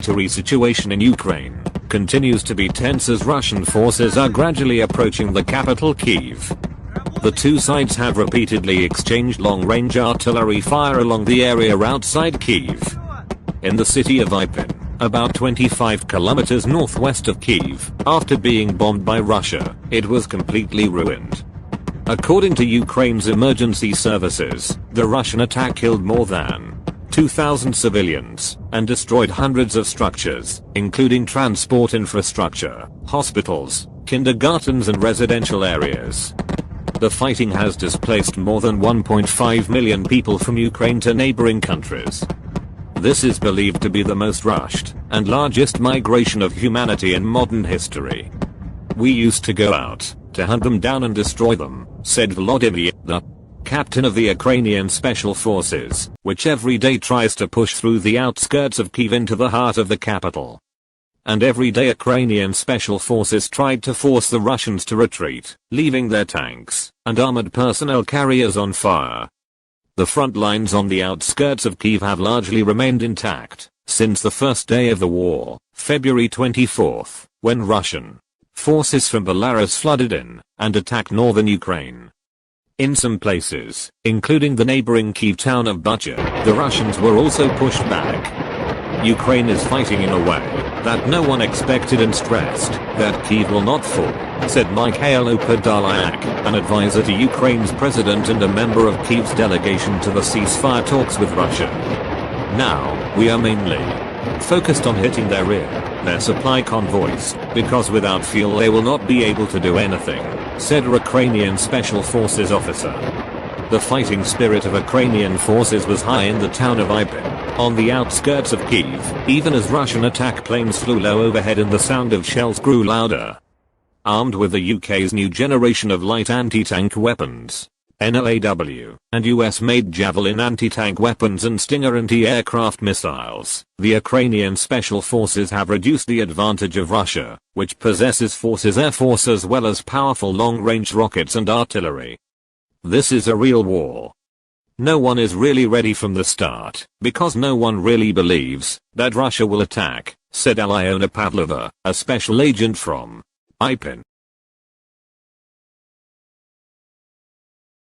military situation in Ukraine continues to be tense as Russian forces are gradually approaching the capital Kyiv. The two sides have repeatedly exchanged long-range artillery fire along the area outside Kyiv. In the city of Irpin, about 25 kilometers northwest of Kyiv, after being bombed by Russia, it was completely ruined. According to Ukraine's emergency services, the Russian attack killed more than 2,000 civilians and destroyed hundreds of structures, including transport infrastructure, hospitals, kindergartens and residential areas. The fighting has displaced more than 1.5 million people from Ukraine to neighboring countries. This is believed to be the most rushed and largest migration of humanity in modern history. "We used to go out to hunt them down and destroy them," said Volodymyr, the captain of the Ukrainian Special Forces, which every day tries to push through the outskirts of Kyiv into the heart of the capital. And every day Ukrainian Special Forces tried to force the Russians to retreat, leaving their tanks and armored personnel carriers on fire. The front lines on the outskirts of Kyiv have largely remained intact since the first day of the war, February 24th, when Russian forces from Belarus flooded in and attacked northern Ukraine. In some places, including the neighboring Kyiv town of Bucha, the Russians were also pushed back. Ukraine is fighting in a way that no one expected and stressed that Kyiv will not fall, said Mikhailo Podolyak, an advisor to Ukraine's president and a member of Kyiv's delegation to the ceasefire talks with Russia. "Now, we are mainly focused on hitting their rear, their supply convoys, because without fuel they will not be able to do anything," said a Ukrainian Special Forces officer. The fighting spirit of Ukrainian forces was high in the town of Irpin, on the outskirts of Kyiv, even as Russian attack planes flew low overhead and the sound of shells grew louder. Armed with the UK's new generation of light anti-tank weapons, NLAW, and US-made Javelin anti-tank weapons and Stinger anti-aircraft missiles, the Ukrainian Special Forces have reduced the advantage of Russia, which possesses forces air force as well as powerful long-range rockets and artillery. "This is a real war. No one is really ready from the start, because no one really believes that Russia will attack," said Alyona Pavlova, a special agent from Irpin.